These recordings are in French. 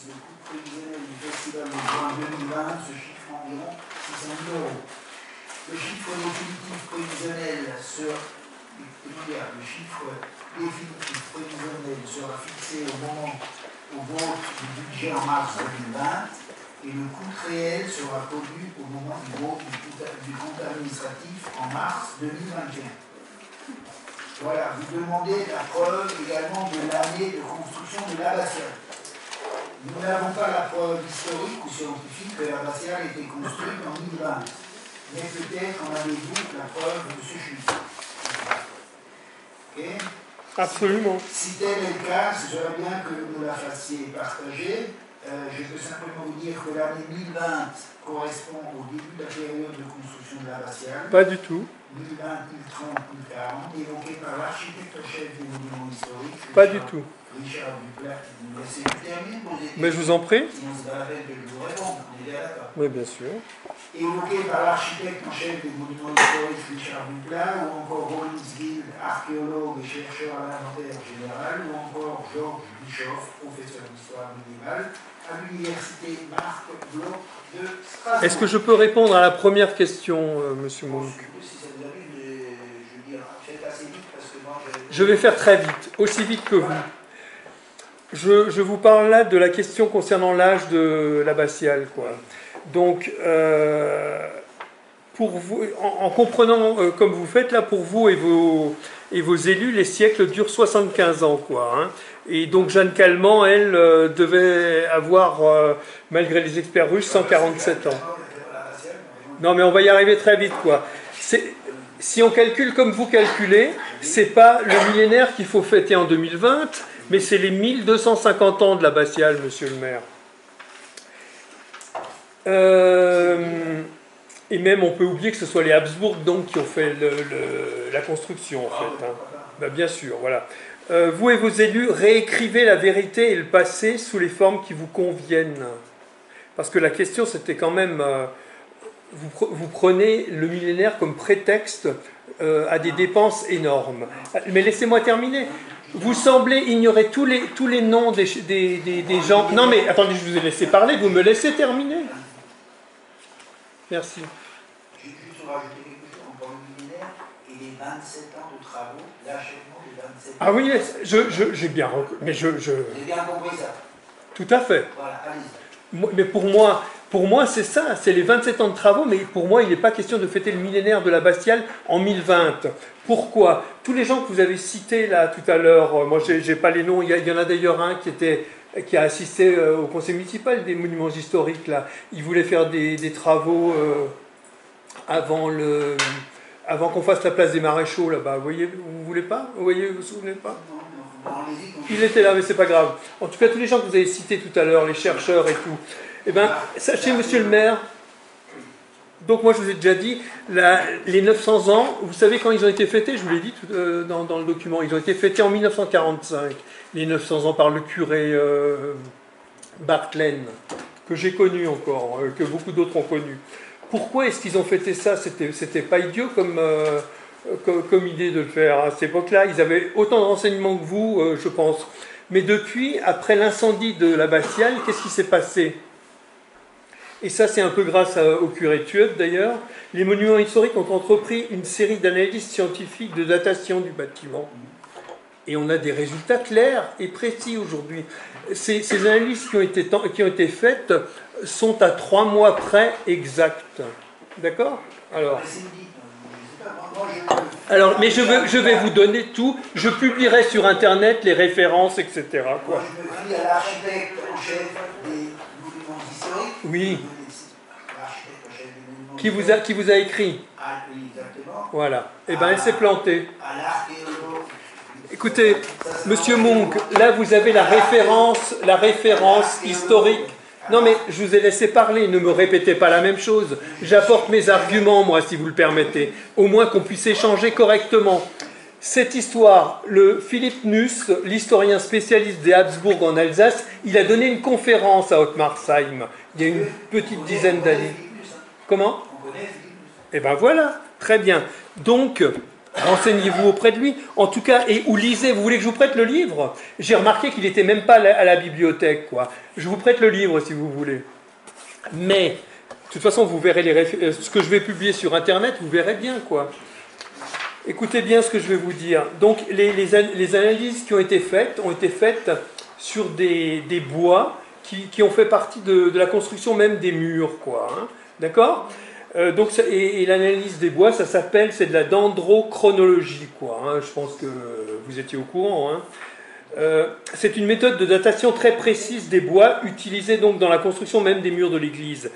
le coût prévisionnel du festival de juin 2020 se chiffre environ 600 000 euros. Le chiffre définitif prévisionnel sera fixé au vote du budget en mars 2020 et le coût réel sera connu au moment du vote du compte administratif en mars 2021. Voilà, vous demandez la preuve également de l'année de construction de l'abbatiale. Nous n'avons pas la preuve historique ou scientifique que l'abbatiale a été construite en 2020. Mais peut-être en avez-vous la preuve de ce chiffre. Okay. Absolument. Si tel est le cas, ce serait bien que vous la fassiez partager. Je peux simplement vous dire que l'année 2020 correspond au début de la période de construction de l'abbatiale. Pas du tout. 1020, 1030, 1040, évoqué par l'architecte chef des monuments historiques. Pas du tout. Richard Duplat, vous laissez terminer vos études. Mais je vous en prie. Sinon, c'est pas la peine de vous répondre. On est bien d'accord. Oui, bien sûr. Évoqué par l'architecte en chef des monuments historiques Richard Duplat, ou encore Rollins Guild, archéologue et chercheur à l'inventaire général, ou encore Georges Bischoff, professeur d'histoire médiévale, à l'université Marc Bloch de Strasbourg. Est-ce que je peux répondre à la première question, Monsieur Monk? Si ça vous arrive, je veux dire, faites assez vite parce que moi, je vais faire très vite, aussi vite que vous. Je vous parle là de la question concernant l'âge de l'abbatiale, quoi. Donc, pour vous, en comprenant comme vous faites là, pour vous et vos élus, les siècles durent 75 ans, quoi. Hein. Et donc Jeanne Calment, elle, devait avoir, malgré les experts russes, 147 ans. Non, mais on va y arriver très vite, quoi. Si on calcule comme vous calculez, c'est pas le millénaire qu'il faut fêter en 2020, mais c'est les 1250 ans de l'abbatiale, monsieur le maire. Et même, on peut oublier que ce soit les Habsbourg donc, qui ont fait la construction, en fait. Hein. Ben, bien sûr, voilà. Vous et vos élus, réécrivez la vérité et le passé sous les formes qui vous conviennent. Parce que la question, c'était quand même... vous prenez le millénaire comme prétexte à des dépenses énormes. Mais laissez-moi terminer. Vous semblez ignorer tous les noms des gens... Non mais, attendez, je vous ai laissé parler, vous me laissez terminer. Merci. J'ai juste rajouté quelque chose encore le millénaire et les 27 ans de travaux, l'achèvement des 27 ans. Ah oui, j'ai bien... Mais J'ai bien compris ça. Tout à fait. Voilà, allez-y. Mais pour moi c'est ça, c'est les 27 ans de travaux, mais pour moi, il n'est pas question de fêter le millénaire de la Bastille en 1020. Pourquoi? Tous les gens que vous avez cités là tout à l'heure, moi j'ai pas les noms, il y en a d'ailleurs un qui a assisté au conseil municipal des monuments historiques là. Il voulait faire des travaux avant qu'on fasse la place des Maréchaux là-bas. Vous voyez, vous voulez pas? Vous vous souvenez pas? Il était là, mais c'est pas grave. En tout cas, tous les gens que vous avez cités tout à l'heure, les chercheurs et tout, eh bien, sachez, monsieur le maire, donc moi je vous ai déjà dit, les 900 ans, vous savez quand ils ont été fêtés, je vous l'ai dit dans le document, ils ont été fêtés en 1945, les 900 ans par le curé Bartlen, que j'ai connu encore, que beaucoup d'autres ont connu. Pourquoi est-ce qu'ils ont fêté ça? C'était pas idiot comme idée de le faire à cette époque-là. Ils avaient autant de renseignements que vous, je pense. Mais depuis, après l'incendie de l'abbatiale, qu'est-ce qui s'est passé? Et ça, c'est un peu grâce au curé Thueub, d'ailleurs. Les monuments historiques ont entrepris une série d'analyses scientifiques de datation du bâtiment. Et on a des résultats clairs et précis aujourd'hui. Ces analyses qui ont été faites sont à 3 mois près exactes. D'accord? Alors, mais je vais vous donner tout. Je publierai sur Internet les références, etc. Quoi. Moi, je me fie à l'architecte en chef des monuments historiques. Oui. L'architecte en chef des monuments historiques. Qui vous a écrit. Ah, oui, exactement. Voilà. Eh bien, elle s'est plantée. À l'archéologue. Écoutez, monsieur Monk, là, vous avez la référence historique. Non, mais je vous ai laissé parler, ne me répétez pas la même chose. J'apporte mes arguments, moi, si vous le permettez. Au moins qu'on puisse échanger correctement. Cette histoire, Philippe Nuss, l'historien spécialiste des Habsbourg en Alsace, il a donné une conférence à Ottmarsheim, il y a une petite dizaine d'années. Comment? Eh bien voilà, très bien. Donc, Renseignez-vous auprès de lui. En tout cas, ou lisez. Vous voulez que je vous prête le livre? J'ai remarqué qu'il n'était même pas à la bibliothèque, quoi. Je vous prête le livre si vous voulez. Mais, de toute façon, vous verrez ce que je vais publier sur Internet, vous verrez bien, quoi. Écoutez bien ce que je vais vous dire. Donc, les analyses qui ont été faites sur des bois qui ont fait partie de la construction même des murs, quoi. Hein. D'accord? Donc, et l'analyse des bois, c'est de la dendrochronologie, quoi. Hein. Je pense que vous étiez au courant. Hein. C'est une méthode de datation très précise des bois, utilisée donc dans la construction même des murs de l'église.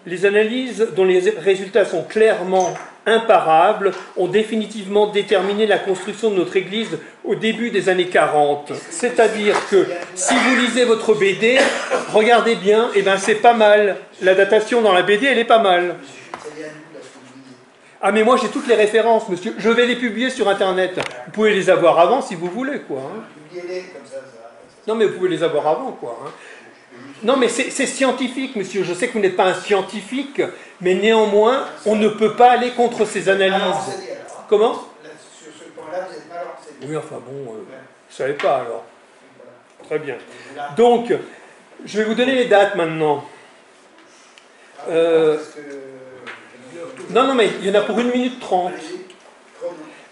Les analyses dont les résultats sont clairement imparables ont définitivement déterminé la construction de notre église au début des années 40. C'est-à-dire que si vous lisez votre BD, regardez bien, et ben c'est pas mal. La datation dans la BD, elle est pas mal. Ah mais moi j'ai toutes les références, monsieur. Je vais les publier sur Internet. Vous pouvez les avoir avant si vous voulez, quoi. Hein. Non mais vous pouvez les avoir avant, quoi. Hein. Non mais c'est scientifique, monsieur. Je sais que vous n'êtes pas un scientifique, mais néanmoins, on ne peut pas aller contre ces analyses. Comment? Sur ce point-là, vous n'êtes pas renseigné. Oui, enfin bon, je ne savais pas alors. Très bien. Donc, je vais vous donner les dates maintenant. Non, mais il y en a pour 1 minute 30.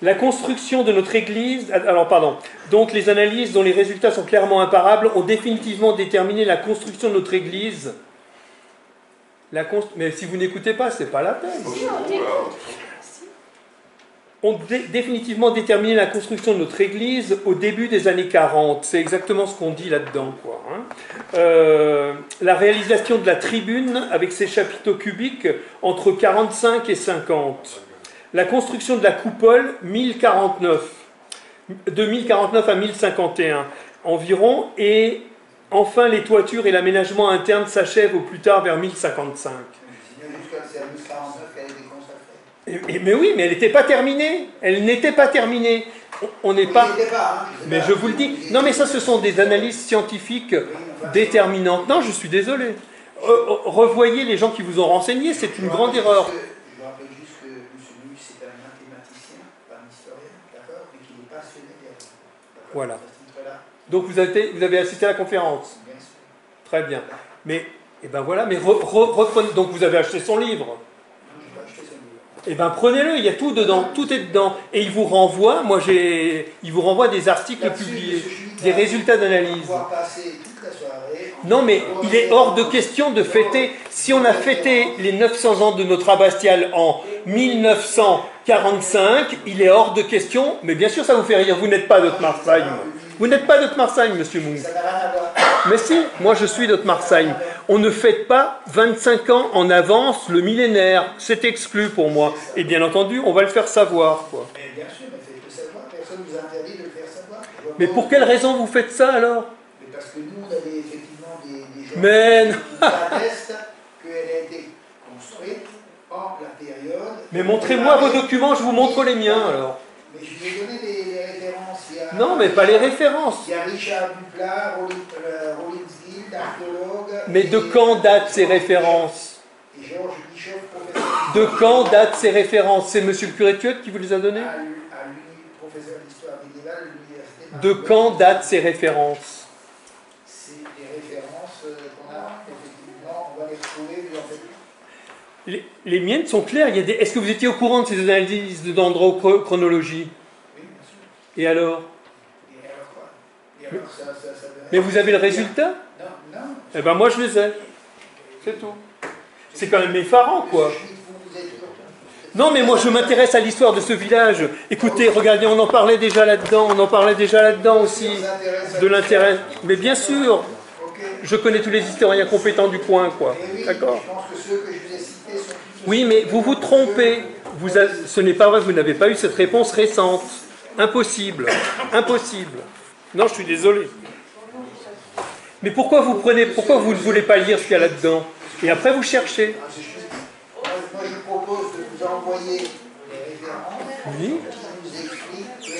La construction de notre église... Alors, pardon. Donc, les analyses dont les résultats sont clairement imparables ont définitivement déterminé la construction de notre église. Mais si vous n'écoutez pas, c'est pas la peine. Ont définitivement déterminé la construction de notre église au début des années 40. C'est exactement ce qu'on dit là-dedans, quoi. Hein. La réalisation de la tribune avec ses chapiteaux cubiques entre 45 et 50. La construction de la coupole, 1049. De 1049 à 1051 environ. Et enfin, les toitures et l'aménagement interne s'achèvent au plus tard vers 1055. Mais oui, mais elle n'était pas terminée. Elle n'était pas terminée. On n'est pas... Mais je vous le dis. Non, mais ça, ce sont des analyses scientifiques déterminantes. Non, je suis désolé. Revoyez les gens qui vous ont renseigné. C'est une grande erreur. Je rappelle juste que M. Mus, c'est un mathématicien, pas un historien, d'accord, mais qui est passionné des... Voilà. Donc vous avez assisté à la conférence. Bien sûr. Très bien. Mais, et ben voilà, mais reprenez. Donc vous avez acheté son livre. Non, je n'ai pas acheté son livre. Eh bien prenez-le, il y a tout dedans, tout est dedans. Et il vous renvoie, il vous renvoie des articles publiés, des résultats d'analyse. Non mais il est hors de question de fêter, si on a fêté les 900 ans de notre abbatiale en 1945, il est hors de question, mais bien sûr ça vous fait rire, vous n'êtes pas d'Ottmarsheim. Vous n'êtes pas d'Ottmarsheim, monsieur Munk. Mais si, moi je suis d'Ottmarsheim. On ne fête pas 25 ans en avance le millénaire. C'est exclu pour moi. Et bien entendu, on va le faire savoir, quoi. Mais bien sûr, mais faites-le savoir. Personne ne vous a interdit de le faire savoir. Mais pour quelle raison vous faites ça alors? Mais parce que nous, on avait effectivement des gens Mais qui attestent qu'elle a été construite en la période... Mais montrez-moi vos documents, je vous montre les miens alors. Mais je vais donner les références. Non, mais pas les références. Il y a Richard Duplat, Rollinsville, archéologue... Mais de quand datent ces références? Et Georges Bischoff, professeur... De quand datent ces références? C'est monsieur le curé de Thieude qui vous les a données? À lui, professeur d'histoire médiévale de l'université... De quand datent ces références? C'est des références qu'on a, effectivement, on va les retrouver, mais en fait... Les miennes sont claires. Est-ce que vous étiez au courant de ces analyses de dendrochronologie? Oui, bien sûr. Et alors? Et alors quoi? Et alors, ça Mais vous avez le résultat? Non, non. Eh ben moi je les ai. C'est tout. C'est quand même effarant, quoi. Non, mais moi je m'intéresse à l'histoire de ce village. Écoutez, regardez, on en parlait déjà là-dedans. On en parlait déjà là-dedans aussi. De l'intérêt. Mais bien sûr. Je connais tous les historiens compétents du coin, quoi. D'accord? Je pense que ceux que je vous ai cités sont... Oui, mais vous vous trompez. Ce n'est pas vrai, vous n'avez pas eu cette réponse récente. Impossible. Impossible. Non, je suis désolé. Mais pourquoi vous ne voulez pas lire ce qu'il y a là-dedans? Et après, vous cherchez. Moi, je propose de vous envoyer les références Oui. qui nous expliquent que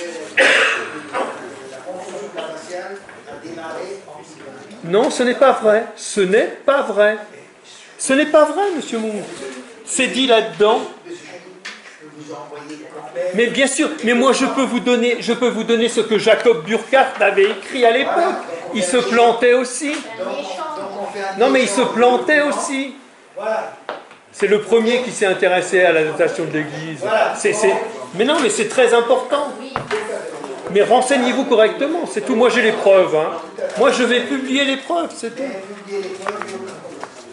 la construction abbatiale a démarré en 1928. Non, ce n'est pas vrai. Ce n'est pas vrai. Ce n'est pas vrai, monsieur Moon. C'est dit là-dedans. Je peux vous envoyer Mais bien sûr, mais moi je peux vous donner ce que Jacob Burckhardt avait écrit à l'époque. Il se plantait aussi. Non, mais il se plantait aussi. Voilà. C'est le premier qui s'est intéressé à la notation de l'Église. Mais non, mais c'est très important. Mais renseignez-vous correctement, c'est tout. Moi j'ai les preuves. Hein. Moi je vais publier les preuves, c'est tout.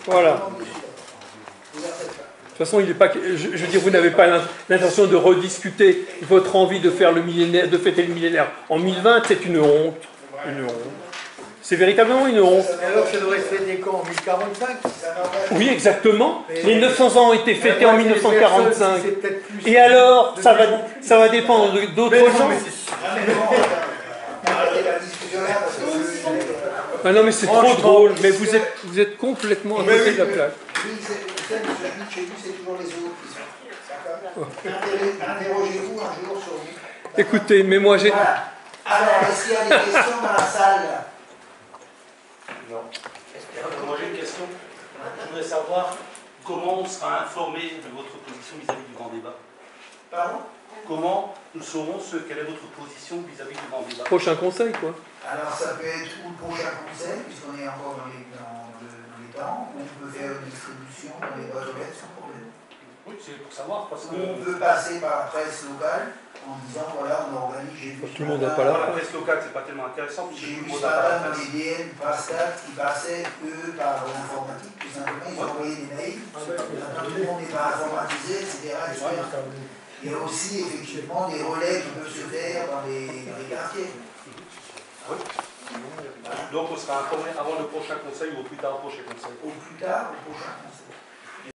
Voilà. De toute façon, il est pas. Je veux dire, vous n'avez pas l'intention de rediscuter votre envie de faire le millénaire, de fêter le millénaire en 1020. C'est une honte. Une honte. C'est véritablement une honte. Alors, ça devrait se fêter quand, en 1045? Oui, exactement. Les 900 ans ont été fêtés en 1945. Et alors, ça va dépendre d'autres gens. Ah non, mais c'est trop drôle. Mais vous êtes complètement à côté de la plaque. Chez nous, c'est toujours les autres qui sont. Interrogez-vous un jour sur vous. Écoutez, mais moi j'ai. Voilà. Alors, est-ce qu'il y a des questions dans la salle? Non. Moi j'ai une question. Je voudrais savoir comment on sera informé de votre position vis-à-vis du grand débat. Pardon? Comment nous saurons quelle est votre position vis-à-vis du grand débat? Prochain conseil, quoi. Alors, ça peut être ou le prochain conseil, puisqu'on est encore dans les temps, ou on peut faire une distribution dans les boîtes aux lettres sans problème. Oui, c'est pour savoir. Parce que... On peut passer par la presse locale en disant voilà, on organise. Tout le monde n'a pas la presse locale, c'est pas tellement intéressant. J'ai vu ce matin dans les DN, Pascal, qui passaient, eux, par l'informatique, tout simplement, ils ont envoyé des mails. Maintenant, tout le monde n'est pas informatisé, etc. Il y a aussi, effectivement, des relais qui peuvent se faire dans les quartiers. Oui. Donc, on sera informé avant le prochain conseil ou au plus tard au prochain conseil. Au plus tard, au prochain conseil.